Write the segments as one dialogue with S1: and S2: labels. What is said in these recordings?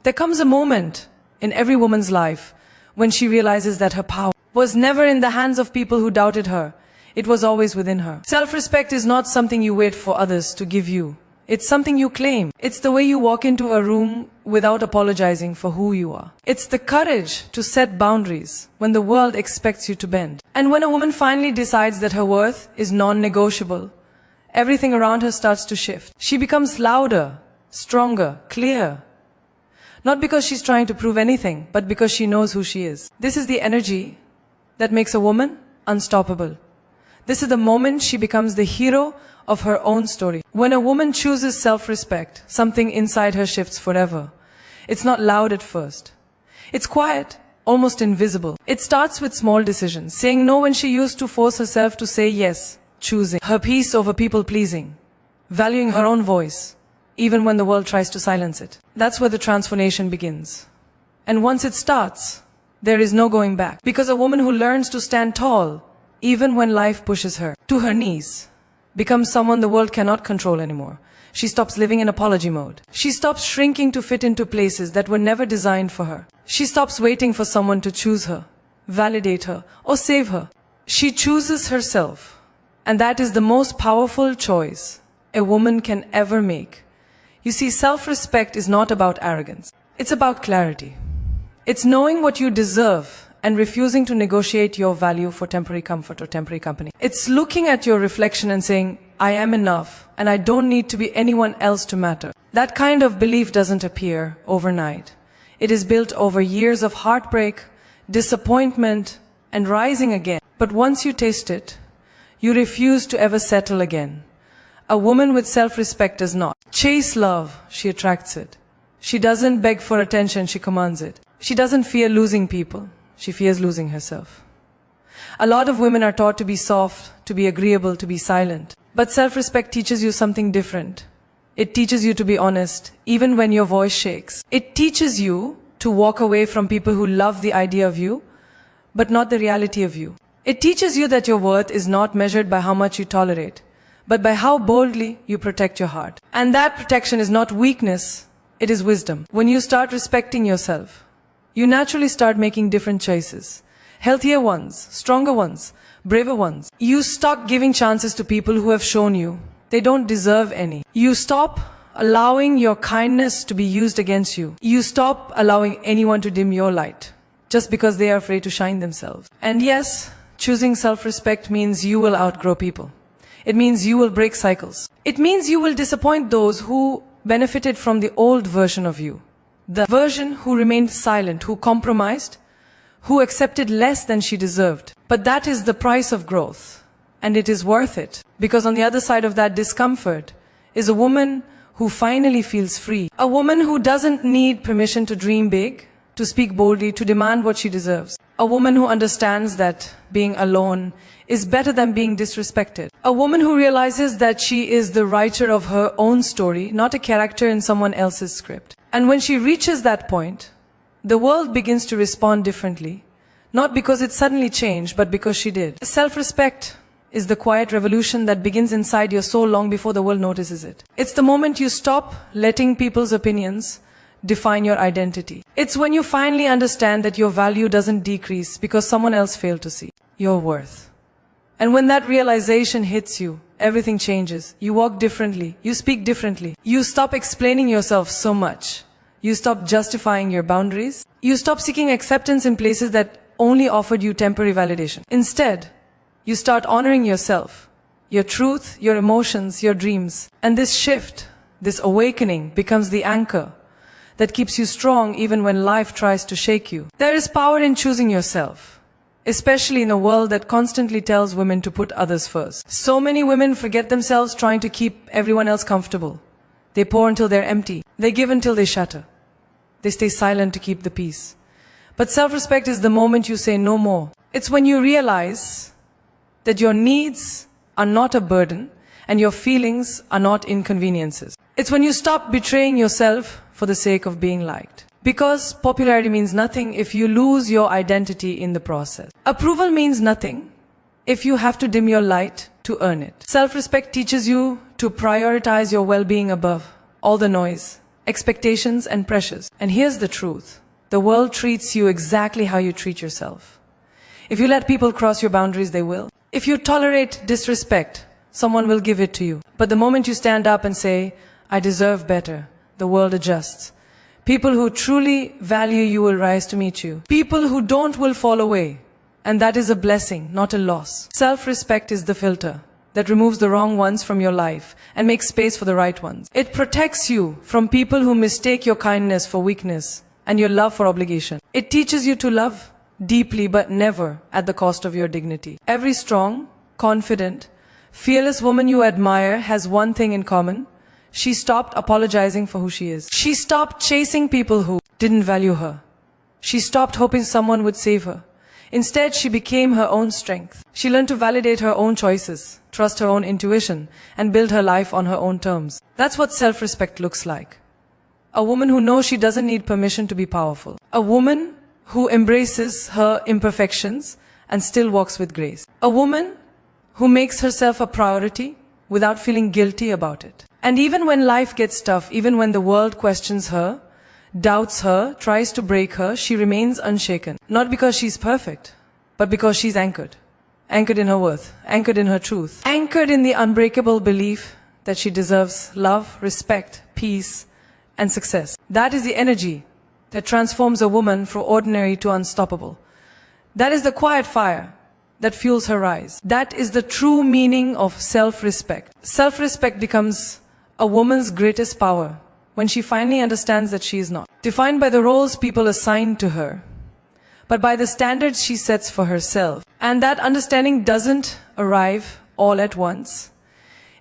S1: There comes a moment in every woman's life when she realizes that her power was never in the hands of people who doubted her. It was always within her. Self-respect is not something you wait for others to give you. It's something you claim. It's the way you walk into a room without apologizing for who you are. It's the courage to set boundaries when the world expects you to bend. And when a woman finally decides that her worth is non-negotiable, everything around her starts to shift. She becomes louder, stronger, clearer. Not because she's trying to prove anything, but because she knows who she is. This is the energy that makes a woman unstoppable. This is the moment she becomes the hero of her own story. When a woman chooses self-respect, something inside her shifts forever. It's not loud at first. It's quiet, almost invisible. It starts with small decisions, saying no when she used to force herself to say yes, choosing her peace over people-pleasing, valuing her own voice, even when the world tries to silence it. That's where the transformation begins. And once it starts, there is no going back. Because a woman who learns to stand tall, even when life pushes her to her knees, becomes someone the world cannot control anymore. She stops living in apology mode. She stops shrinking to fit into places that were never designed for her. She stops waiting for someone to choose her, validate her, or save her. She chooses herself. And that is the most powerful choice a woman can ever make. You see, self-respect is not about arrogance. It's about clarity. It's knowing what you deserve and refusing to negotiate your value for temporary comfort or temporary company. It's looking at your reflection and saying, I am enough and I don't need to be anyone else to matter. That kind of belief doesn't appear overnight. It is built over years of heartbreak, disappointment, and rising again. But once you taste it, you refuse to ever settle again. A woman with self-respect does not chase love, she attracts it. She doesn't beg for attention, she commands it. She doesn't fear losing people. She fears losing herself. A lot of women are taught to be soft, to be agreeable, to be silent. But self-respect teaches you something different. It teaches you to be honest, even when your voice shakes. It teaches you to walk away from people who love the idea of you, but not the reality of you. It teaches you that your worth is not measured by how much you tolerate, but by how boldly you protect your heart. And that protection is not weakness, it is wisdom. When you start respecting yourself, you naturally start making different choices. Healthier ones, stronger ones, braver ones. You stop giving chances to people who have shown you they don't deserve any. You stop allowing your kindness to be used against you. You stop allowing anyone to dim your light just because they are afraid to shine themselves. And yes, choosing self-respect means you will outgrow people. It means you will break cycles. It means you will disappoint those who benefited from the old version of you. The version who remained silent, who compromised, who accepted less than she deserved. But that is the price of growth. And it is worth it. Because on the other side of that discomfort is a woman who finally feels free. A woman who doesn't need permission to dream big, to speak boldly, to demand what she deserves. A woman who understands that being alone is better than being disrespected. A woman who realizes that she is the writer of her own story, not a character in someone else's script. And when she reaches that point, the world begins to respond differently. Not because it suddenly changed, but because she did. Self-respect is the quiet revolution that begins inside your soul long before the world notices it. It's the moment you stop letting people's opinions define your identity. It's when you finally understand that your value doesn't decrease because someone else failed to see your worth. And when that realization hits you, everything changes. You walk differently. You speak differently. You stop explaining yourself so much. You stop justifying your boundaries. You stop seeking acceptance in places that only offered you temporary validation. Instead, you start honoring yourself, your truth, your emotions, your dreams. And this shift, this awakening becomes the anchor that keeps you strong even when life tries to shake you. There is power in choosing yourself, especially in a world that constantly tells women to put others first. So many women forget themselves trying to keep everyone else comfortable. They pour until they're empty. They give until they shatter. They stay silent to keep the peace. But self-respect is the moment you say no more. It's when you realize that your needs are not a burden and your feelings are not inconveniences. It's when you stop betraying yourself for the sake of being liked. Because popularity means nothing if you lose your identity in the process. Approval means nothing if you have to dim your light to earn it. Self-respect teaches you to prioritize your well-being above all the noise expectations, and pressures. And here's the truth. The world treats you exactly how you treat yourself. If you let people cross your boundaries, they will. If you tolerate disrespect, someone will give it to you. But the moment you stand up and say, I deserve better, the world adjusts. People who truly value you will rise to meet you. People who don't will fall away. And that is a blessing, not a loss. Self-respect is the filter that removes the wrong ones from your life and makes space for the right ones. It protects you from people who mistake your kindness for weakness and your love for obligation. It teaches you to love deeply but never at the cost of your dignity. Every strong, confident, fearless woman you admire has one thing in common. She stopped apologizing for who she is. She stopped chasing people who didn't value her. She stopped hoping someone would save her. Instead, she became her own strength. She learned to validate her own choices, trust her own intuition, and build her life on her own terms. That's what self-respect looks like. A woman who knows she doesn't need permission to be powerful. A woman who embraces her imperfections and still walks with grace. A woman who makes herself a priority without feeling guilty about it. And even when life gets tough, even when the world questions her, doubts her, tries to break her, she remains unshaken. Not because she's perfect, but because she's anchored. Anchored in her worth, anchored in her truth, anchored in the unbreakable belief that she deserves love, respect, peace, and success. That is the energy that transforms a woman from ordinary to unstoppable. That is the quiet fire that fuels her rise. That is the true meaning of self-respect. Self-respect becomes a woman's greatest power when she finally understands that she is not defined by the roles people assign to her, but by the standards she sets for herself. And that understanding doesn't arrive all at once.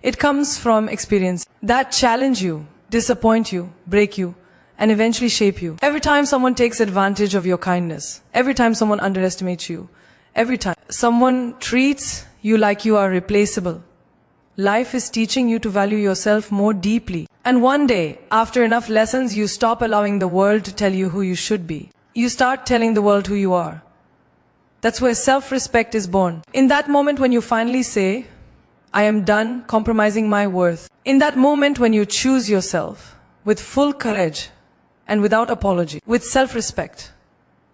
S1: It comes from experience that challenge you, disappoint you, break you, and eventually shape you. Every time someone takes advantage of your kindness, every time someone underestimates you, every time someone treats you like you are replaceable, life is teaching you to value yourself more deeply. And one day, after enough lessons, you stop allowing the world to tell you who you should be. You start telling the world who you are. That's where self-respect is born. In that moment when you finally say, I am done compromising my worth. In that moment when you choose yourself with full courage and without apology, with self-respect,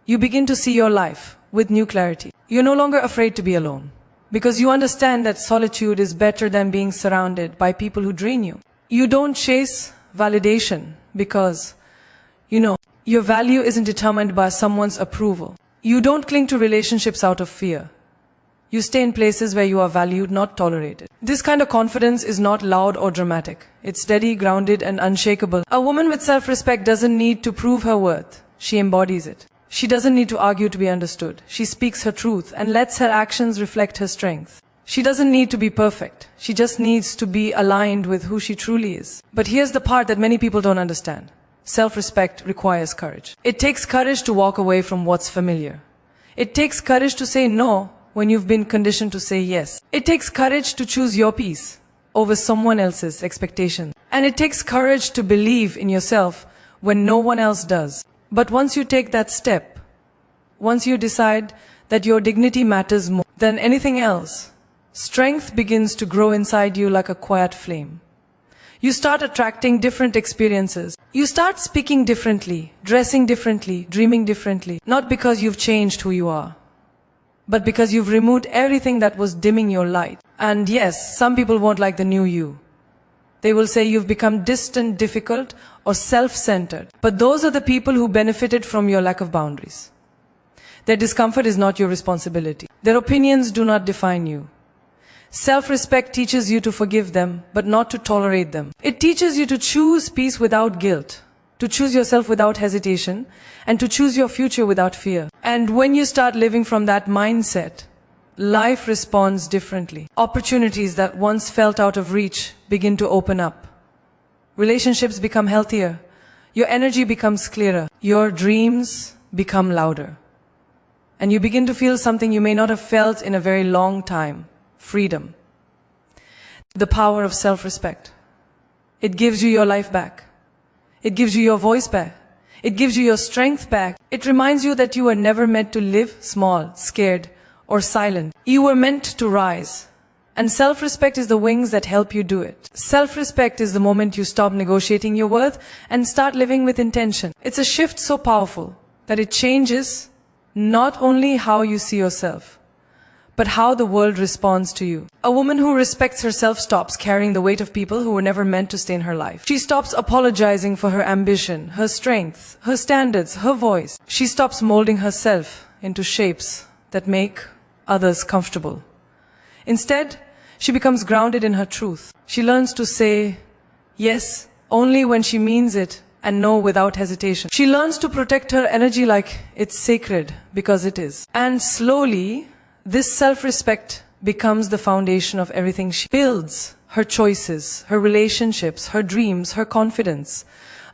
S1: you begin to see your life with new clarity. You're no longer afraid to be alone, because you understand that solitude is better than being surrounded by people who drain you. You don't chase validation because, your value isn't determined by someone's approval. You don't cling to relationships out of fear. You stay in places where you are valued, not tolerated. This kind of confidence is not loud or dramatic. It's steady, grounded, and unshakable. A woman with self-respect doesn't need to prove her worth. She embodies it. She doesn't need to argue to be understood. She speaks her truth and lets her actions reflect her strength. She doesn't need to be perfect. She just needs to be aligned with who she truly is. But here's the part that many people don't understand. Self-respect requires courage. It takes courage to walk away from what's familiar. It takes courage to say no when you've been conditioned to say yes. It takes courage to choose your peace over someone else's expectation. And it takes courage to believe in yourself when no one else does. But once you take that step, once you decide that your dignity matters more than anything else, strength begins to grow inside you like a quiet flame. You start attracting different experiences. You start speaking differently, dressing differently, dreaming differently. Not because you've changed who you are, but because you've removed everything that was dimming your light. And yes, some people won't like the new you. They will say you've become distant, difficult, or self-centered. But those are the people who benefited from your lack of boundaries. Their discomfort is not your responsibility. Their opinions do not define you. Self-respect teaches you to forgive them, but not to tolerate them. It teaches you to choose peace without guilt, to choose yourself without hesitation, and to choose your future without fear. And when you start living from that mindset, life responds differently. Opportunities that once felt out of reach begin to open up. Relationships become healthier. Your energy becomes clearer. Your dreams become louder. And you begin to feel something you may not have felt in a very long time. Freedom. The power of self-respect. It gives you your life back. It gives you your voice back. It gives you your strength back. It reminds you that you were never meant to live small, scared, or silent. You were meant to rise, And self-respect is the wings that help you do it. Self-respect is the moment you stop negotiating your worth and start living with intention. It's a shift so powerful that it changes not only how you see yourself, but how the world responds to you. A woman who respects herself stops carrying the weight of people who were never meant to stay in her life. She stops apologizing for her ambition, her strength, her standards, her voice. She stops molding herself into shapes that make others comfortable. Instead, she becomes grounded in her truth. She learns to say yes only when she means it and no without hesitation. She learns to protect her energy like it's sacred because it is. And slowly, this self-respect becomes the foundation of everything she builds. Her choices, her relationships, her dreams, her confidence.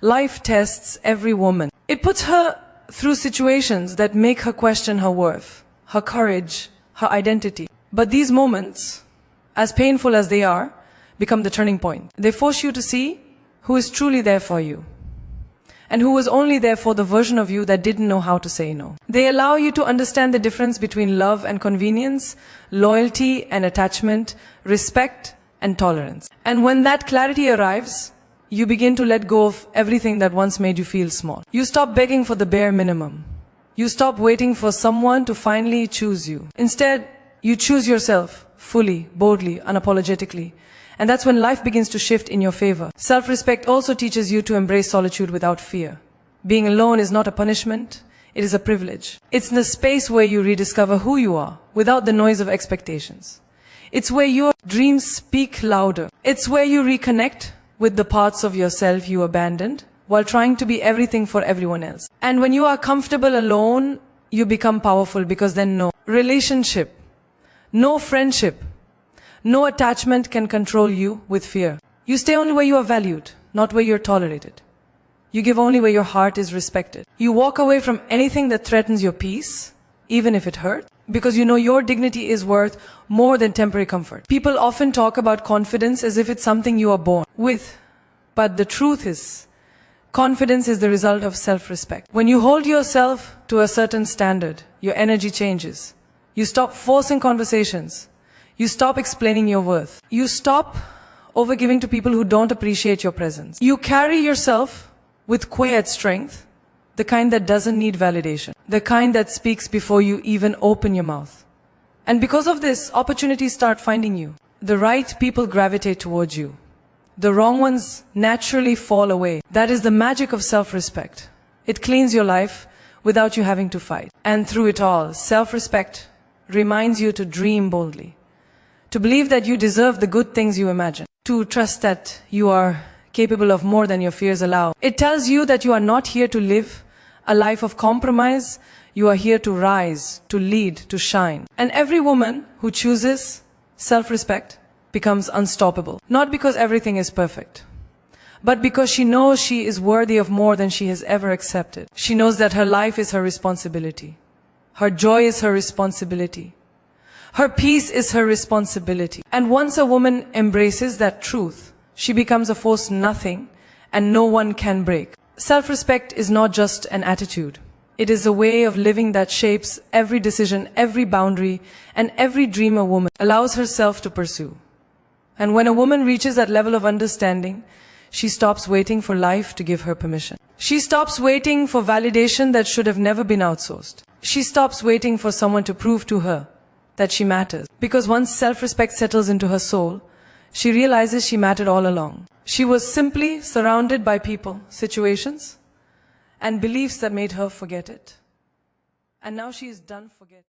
S1: Life tests every woman. It puts her through situations that make her question her worth, her courage, her identity. But these moments, as painful as they are, become the turning point. They force you to see who is truly there for you, and who was only there for the version of you that didn't know how to say no. They allow you to understand the difference between love and convenience, loyalty and attachment, respect and tolerance. And when that clarity arrives, you begin to let go of everything that once made you feel small. You stop begging for the bare minimum. You stop waiting for someone to finally choose you. Instead, you choose yourself fully, boldly, unapologetically. And that's when life begins to shift in your favor. Self-respect also teaches you to embrace solitude without fear. Being alone is not a punishment, it is a privilege. It's the space where you rediscover who you are, without the noise of expectations. It's where your dreams speak louder. It's where you reconnect with the parts of yourself you abandoned, while trying to be everything for everyone else. And when you are comfortable alone, you become powerful, because then no relationship, no friendship, no attachment can control you with fear. You stay only where you are valued, not where you're tolerated. You give only where your heart is respected. You walk away from anything that threatens your peace, even if it hurts, because you know your dignity is worth more than temporary comfort. People often talk about confidence as if it's something you are born with. But the truth is, confidence is the result of self-respect. When you hold yourself to a certain standard, your energy changes. You stop forcing conversations. You stop explaining your worth. You stop overgiving to people who don't appreciate your presence. You carry yourself with quiet strength, the kind that doesn't need validation, the kind that speaks before you even open your mouth. And because of this, opportunities start finding you. The right people gravitate towards you. The wrong ones naturally fall away. That is the magic of self-respect. It cleans your life without you having to fight. And through it all, self-respect reminds you to dream boldly, to believe that you deserve the good things you imagine, to trust that you are capable of more than your fears allow. It tells you that you are not here to live a life of compromise. You are here to rise, to lead, to shine. And every woman who chooses self-respect becomes unstoppable. Not because everything is perfect, but because she knows she is worthy of more than she has ever accepted. She knows that her life is her responsibility. Her joy is her responsibility. Her peace is her responsibility. And once a woman embraces that truth, she becomes a force nothing and no one can break. Self-respect is not just an attitude. It is a way of living that shapes every decision, every boundary, and every dream a woman allows herself to pursue. And when a woman reaches that level of understanding, she stops waiting for life to give her permission. She stops waiting for validation that should have never been outsourced. She stops waiting for someone to prove to her that she matters. Because once self-respect settles into her soul, she realizes she mattered all along. She was simply surrounded by people, situations, and beliefs that made her forget it. And now she is done forgetting.